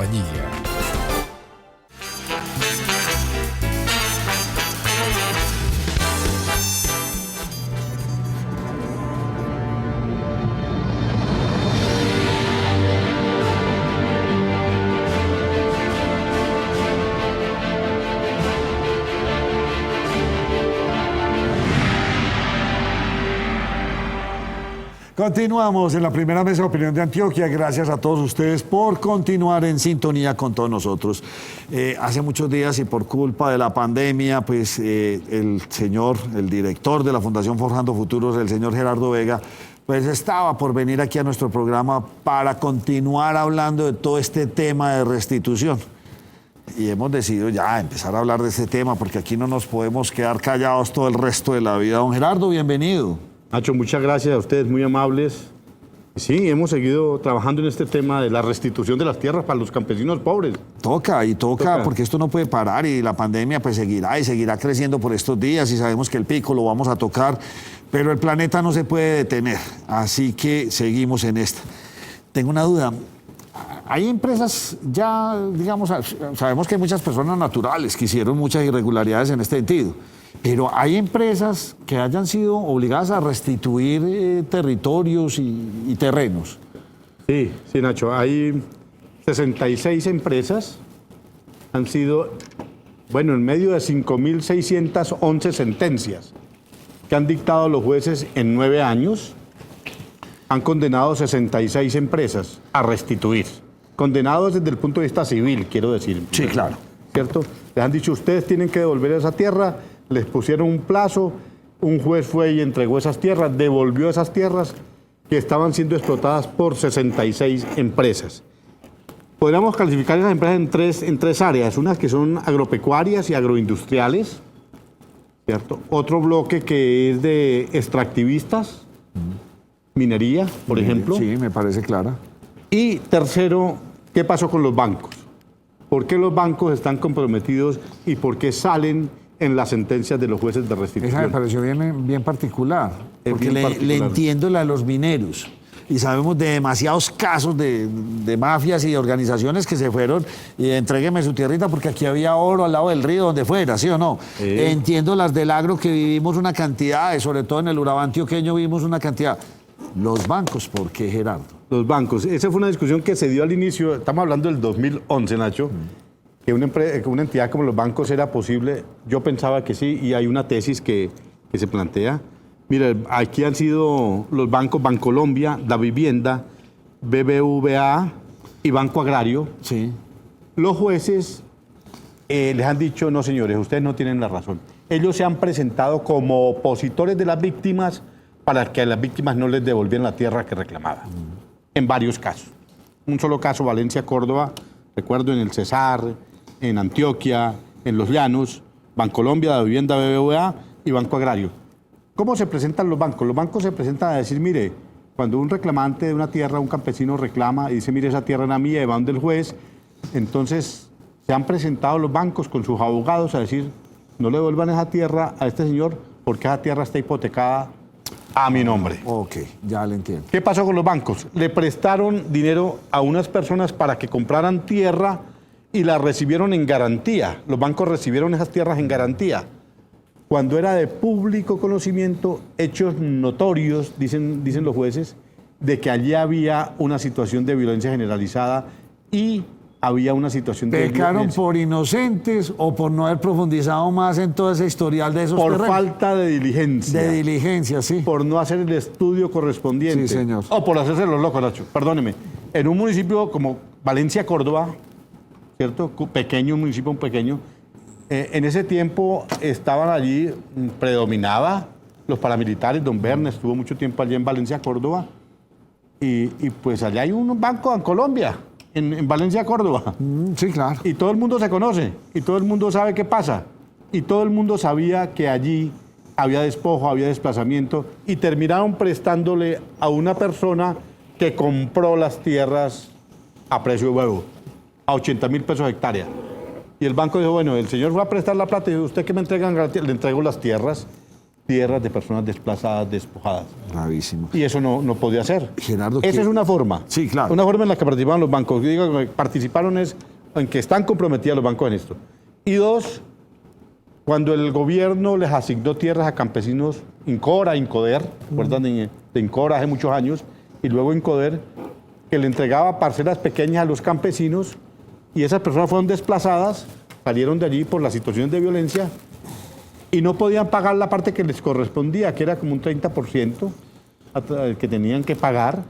compañía. Continuamos en la primera mesa de opinión de Antioquia. Gracias a todos ustedes por continuar en sintonía con todos nosotros. Hace muchos días y por culpa de la pandemia, pues el director de la Fundación Forjando Futuros, el señor Gerardo Vega, pues estaba por venir aquí a nuestro programa para continuar hablando de todo este tema de restitución. Y hemos decidido ya empezar a hablar de este tema porque aquí no nos podemos quedar callados todo el resto de la vida. Don Gerardo, bienvenido. Nacho, muchas gracias a ustedes, muy amables. Sí, hemos seguido trabajando en este tema de la restitución de las tierras para los campesinos pobres. Toca, porque esto no puede parar y la pandemia pues seguirá y seguirá creciendo por estos días y sabemos que el pico lo vamos a tocar, pero el planeta no se puede detener, así que seguimos en esta. Tengo una duda. Hay empresas ya, digamos, sabemos que hay muchas personas naturales que hicieron muchas irregularidades en este sentido, pero hay empresas que hayan sido obligadas a restituir territorios y terrenos. Sí, Nacho, hay 66 empresas, han sido, en medio de 5.611 sentencias que han dictado los jueces en 9 años, han condenado 66 empresas a restituir. Condenados desde el punto de vista civil, quiero decir. Sí, claro. ¿Cierto? Les han dicho, ustedes tienen que devolver esa tierra, les pusieron un plazo, un juez fue y entregó esas tierras, devolvió esas tierras que estaban siendo explotadas por 66 empresas. Podríamos clasificar esas empresas en tres áreas, unas que son agropecuarias y agroindustriales, ¿cierto? Otro bloque que es de extractivistas, minería, por ejemplo. Sí, me parece clara. Y tercero, ¿qué pasó con los bancos? ¿Por qué los bancos están comprometidos y por qué salen en las sentencias de los jueces de restitución? Esa me pareció bien particular, porque le entiendo la de los mineros. Y sabemos de demasiados casos de mafias y de organizaciones que se fueron y entrégueme su tierrita porque aquí había oro al lado del río, donde fuera, ¿sí o no? Entiendo las del agro que vivimos una cantidad, sobre todo en el Urabá antioqueño vivimos una cantidad. Los bancos, ¿por qué, Gerardo? Los bancos, esa fue una discusión que se dio al inicio, estamos hablando del 2011, Nacho, que una entidad como los bancos era posible. Yo pensaba que sí, y hay una tesis que se plantea. Mira, aquí han sido los bancos Bancolombia, La Vivienda, BBVA y Banco Agrario. Sí. Los jueces les han dicho, no señores, ustedes no tienen la razón. Ellos se han presentado como opositores de las víctimas para que a las víctimas no les devolvieran la tierra que reclamaban. En varios casos. Un solo caso, Valencia, Córdoba, recuerdo en el Cesar, en Antioquia, en Los Llanos, Bancolombia, La Vivienda, BBVA y Banco Agrario. ¿Cómo se presentan los bancos? Los bancos se presentan a decir, mire, cuando un reclamante de una tierra, un campesino reclama y dice, mire, esa tierra era mía y va donde el juez, entonces se han presentado los bancos con sus abogados a decir, no le devuelvan esa tierra a este señor porque esa tierra está hipotecada a mi nombre. Ok, ya le entiendo. ¿Qué pasó con los bancos? Le prestaron dinero a unas personas para que compraran tierra y la recibieron en garantía. Los bancos recibieron esas tierras en garantía. Cuando era de público conocimiento, hechos notorios, dicen los jueces, de que allí había una situación de violencia generalizada y había una situación de ¿Pecaron violencia. por inocentes o por no haber profundizado más en todo ese historial de esos Por terrenos? falta de diligencia. De diligencia, sí. Por no hacer el estudio correspondiente. Sí, señor. O por hacerse los locos, Nacho. Perdóneme. En un municipio como Valencia, Córdoba, ¿cierto? Pequeño, un municipio pequeño. En ese tiempo estaban allí, predominaba los paramilitares. Don Verne estuvo mucho tiempo allí en Valencia, Córdoba. Y pues allá hay un banco en Colombia, en Valencia, Córdoba. Sí, claro. Y todo el mundo se conoce, y todo el mundo sabe qué pasa. Y todo el mundo sabía que allí había despojo, había desplazamiento, y terminaron prestándole a una persona que compró las tierras a precio de huevo, a 80.000 pesos hectárea. Y el banco dijo, bueno, el señor va a prestar la plata y dijo, ¿usted qué me entregan? Le entrego las tierras. tierras de personas desplazadas, despojadas. Gravísimo. Y eso no podía ser. Gerardo, esa es una forma. Sí, claro. Una forma en la que participaban los bancos. Digo, participaron es en que están comprometidos los bancos en esto. Y dos, cuando el gobierno les asignó tierras a campesinos, Incora, Incoder, ¿recuerdan de Incora hace muchos años? Y luego Incoder, que le entregaba parcelas pequeñas a los campesinos y esas personas fueron desplazadas, salieron de allí por las situaciones de violencia y no podían pagar la parte que les correspondía, que era como un 30% que tenían que pagar,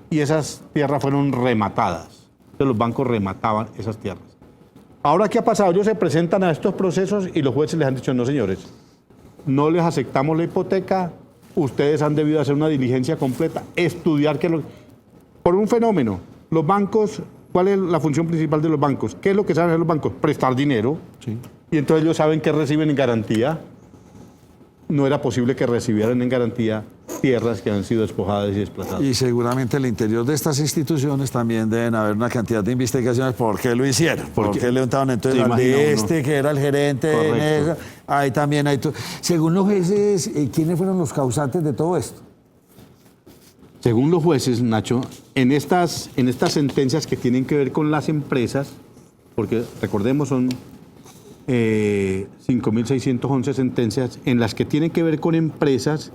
y esas tierras fueron rematadas. Entonces los bancos remataban esas tierras. Ahora, ¿qué ha pasado? Ellos se presentan a estos procesos y los jueces les han dicho, no señores, no les aceptamos la hipoteca, ustedes han debido hacer una diligencia completa, estudiar por un fenómeno. Los bancos, ¿cuál es la función principal de los bancos? ¿Qué es lo que saben hacer los bancos? Prestar dinero. Sí. Y entonces ellos saben que reciben en garantía. No era posible que recibieran en garantía tierras que han sido despojadas y desplazadas. Y seguramente en el interior de estas instituciones también deben haber una cantidad de investigaciones. ¿Por qué lo hicieron? ¿Por qué le untaron entonces al de este, que era el gerente? En esa? Ahí también hay... Según los jueces, ¿quiénes fueron los causantes de todo esto? Según los jueces, Nacho, en estas sentencias que tienen que ver con las empresas, porque recordemos son 5.611 sentencias, en las que tienen que ver con empresas,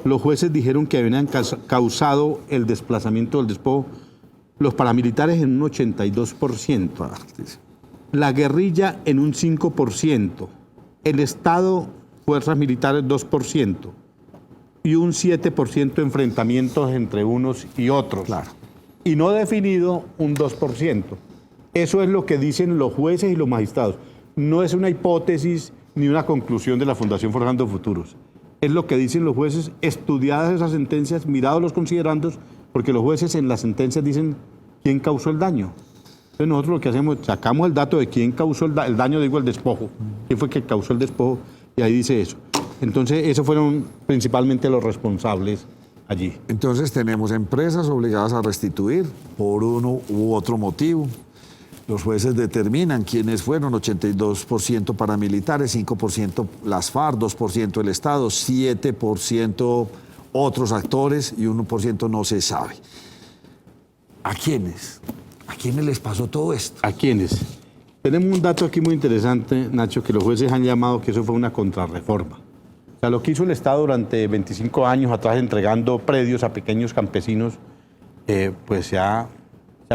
los jueces dijeron que habían causado el desplazamiento del despojo los paramilitares en un 82%, la guerrilla en un 5%, el Estado, fuerzas militares 2%, y un 7% de enfrentamientos entre unos y otros. Claro. Y no definido un 2%. Eso es lo que dicen los jueces y los magistrados. No es una hipótesis ni una conclusión de la Fundación Forjando Futuros. Es lo que dicen los jueces, estudiadas esas sentencias, mirados los considerandos, porque los jueces en las sentencias dicen quién causó el daño. Entonces nosotros lo que hacemos, sacamos el dato de quién causó el daño, digo el despojo, quién fue que causó el despojo, y ahí dice eso. Entonces esos fueron principalmente los responsables allí. Entonces tenemos empresas obligadas a restituir por uno u otro motivo. Los jueces determinan quiénes fueron, 82% paramilitares, 5% las FARC, 2% el Estado, 7% otros actores y 1% no se sabe. ¿A quiénes? ¿A quiénes les pasó todo esto? ¿A quiénes? Tenemos un dato aquí muy interesante, Nacho, que los jueces han llamado que eso fue una contrarreforma. O sea, lo que hizo el Estado durante 25 años atrás entregando predios a pequeños campesinos, pues se ha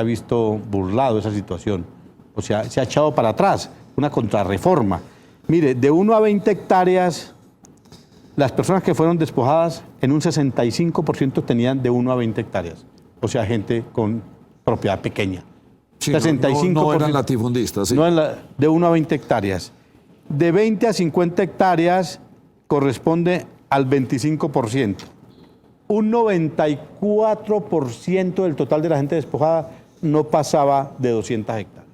visto burlado esa situación. O sea, se ha echado para atrás, una contrarreforma. Mire, de 1 a 20 hectáreas, las personas que fueron despojadas en un 65% tenían de 1 a 20 hectáreas. O sea, gente con propiedad pequeña. Sí, 65%. No eran latifundistas, sí. No de 1 a 20 hectáreas. De 20 a 50 hectáreas corresponde al 25%. Un 94% del total de la gente despojada no pasaba de 200 hectáreas.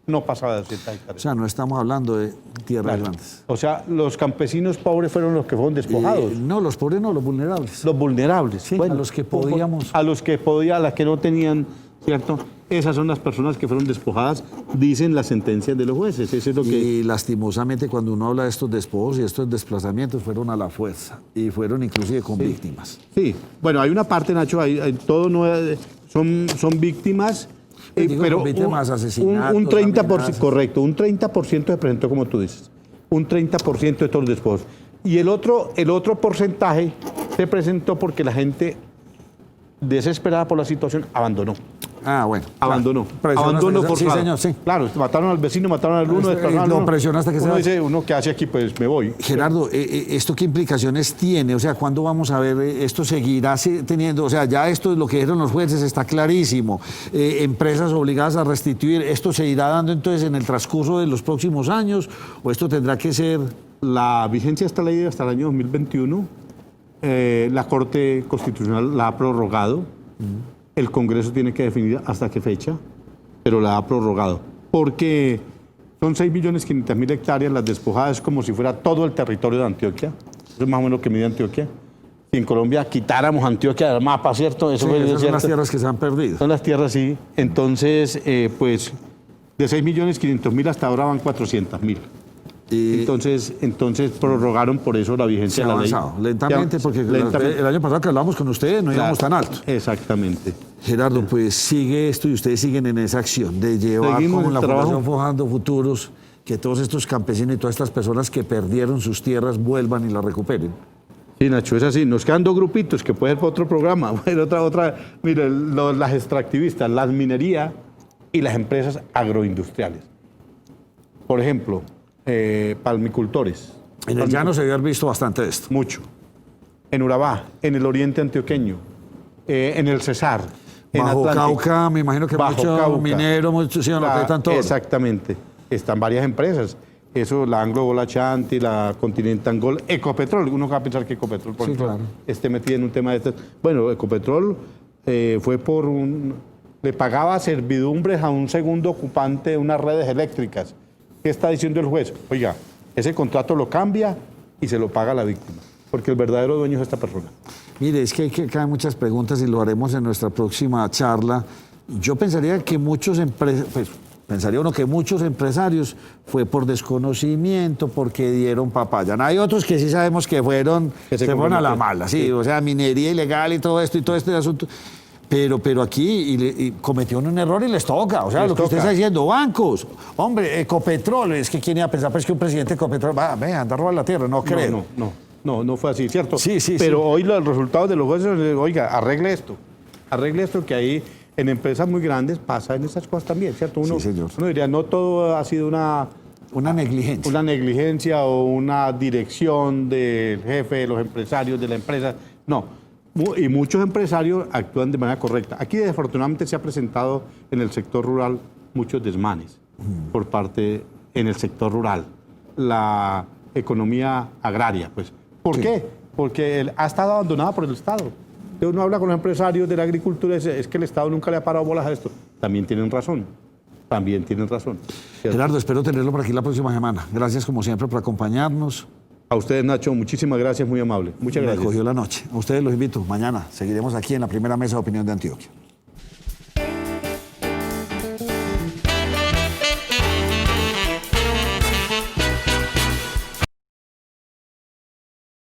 No pasaba de 200 hectáreas. O sea, no estamos hablando de tierras grandes. O sea, los campesinos pobres fueron los que fueron despojados. No, los pobres no, los vulnerables. Los vulnerables. Sí, bueno, a los que podíamos. A los que podían, a las que no tenían, ¿cierto? Esas son las personas que fueron despojadas, dicen las sentencias de los jueces. Eso es lo que... Y lastimosamente cuando uno habla de estos despojos y estos desplazamientos fueron a la fuerza y fueron inclusive con víctimas. Sí, bueno, hay una parte, Nacho, todo no es, son víctimas, pero víctimas, asesinatos, un 30%, amenazas. correcto, un 30% se presentó como tú dices, un 30% de todos los despojos. Y el otro porcentaje se presentó porque la gente, desesperada por la situación, abandonó. Ah, bueno. Abandonó. Claro. Abandono forzado. Sí, señor, sí. Claro, mataron al vecino, mataron al uno, desplazaron al lo uno. presionaste que se uno vaya. dice, uno que hace aquí, pues me voy. Gerardo, ¿esto qué implicaciones tiene? O sea, ¿cuándo vamos a ver esto seguirá teniendo? O sea, ya esto es lo que dijeron los jueces, está clarísimo. Empresas obligadas a restituir, ¿esto se irá dando entonces en el transcurso de los próximos años? ¿O esto tendrá que ser...? La vigencia de esta ley hasta el año 2021. La Corte Constitucional la ha prorrogado. El Congreso tiene que definir hasta qué fecha, pero la ha prorrogado. Porque son 6.500.000 hectáreas, las despojadas como si fuera todo el territorio de Antioquia. Eso es más o menos lo que mide Antioquia. Si en Colombia quitáramos Antioquia del mapa, ¿cierto? Eso esas son las tierras que se han perdido. Son las tierras, sí. Entonces, pues, de 6.500.000 hasta ahora van 400.000. Entonces prorrogaron por eso la vigencia de la ley. Lentamente, porque el año pasado que hablamos con ustedes no íbamos tan alto. Exactamente. Gerardo, pues sigue esto y ustedes siguen en esa acción de llevar con la Fundación Forjando Futuros que todos estos campesinos y todas estas personas que perdieron sus tierras vuelvan y las recuperen. Sí, Nacho, es así. Nos quedan dos grupitos que puede ser para otro programa. Mire, las extractivistas, las minerías y las empresas agroindustriales. Por ejemplo, palmicultores. En el llano se había visto bastante de esto. Mucho. En Urabá, en el oriente antioqueño, en el Cesar, en Bajo Atlántico. Cauca, me imagino que mucho minero, mucho, sí, lo que están todos. Exactamente. Están varias empresas. Eso, la Anglo Gold Ashanti, la Continental Gold, Ecopetrol. Uno va a pensar que Ecopetrol, por ejemplo, claro, esté metido en un tema de este. Bueno, Ecopetrol fue por le pagaba servidumbres a un segundo ocupante de unas redes eléctricas. ¿Qué está diciendo el juez? Oiga, ese contrato lo cambia y se lo paga a la víctima, porque el verdadero dueño es esta persona. Mire, es que caen muchas preguntas y lo haremos en nuestra próxima charla. Yo pensaría que pensaría uno que muchos empresarios fue por desconocimiento, porque dieron papaya. Hay otros que sí sabemos que se fueron a la mala, sí, o sea, minería ilegal y todo este asunto. Pero aquí y cometió un error y les toca. O sea, lo que usted está diciendo, bancos, hombre, Ecopetrol, es que quién iba a pensar pues que un presidente de Ecopetrol va a andar a robar la tierra, no creo. No fue así, ¿cierto? Sí. Pero hoy los resultados de los jueces, oiga, arregle esto que ahí en empresas muy grandes pasa en esas cosas también, ¿cierto? Sí, señor. Uno diría, no todo ha sido una negligencia. Una negligencia o una dirección del jefe, de los empresarios de la empresa. No. Y muchos empresarios actúan de manera correcta. Aquí desafortunadamente se ha presentado en el sector rural muchos desmanes por parte en el sector rural. La economía agraria, pues. ¿Por qué? Porque ha estado abandonada por el Estado. Uno habla con los empresarios de la agricultura y dice, es que el Estado nunca le ha parado bolas a esto. También tienen razón. ¿Cierto? Gerardo, espero tenerlo por aquí la próxima semana. Gracias como siempre por acompañarnos. A ustedes, Nacho, muchísimas gracias, muy amable. Muchas gracias. Me cogió la noche. A ustedes los invito. Mañana seguiremos aquí en la primera mesa de opinión de Antioquia.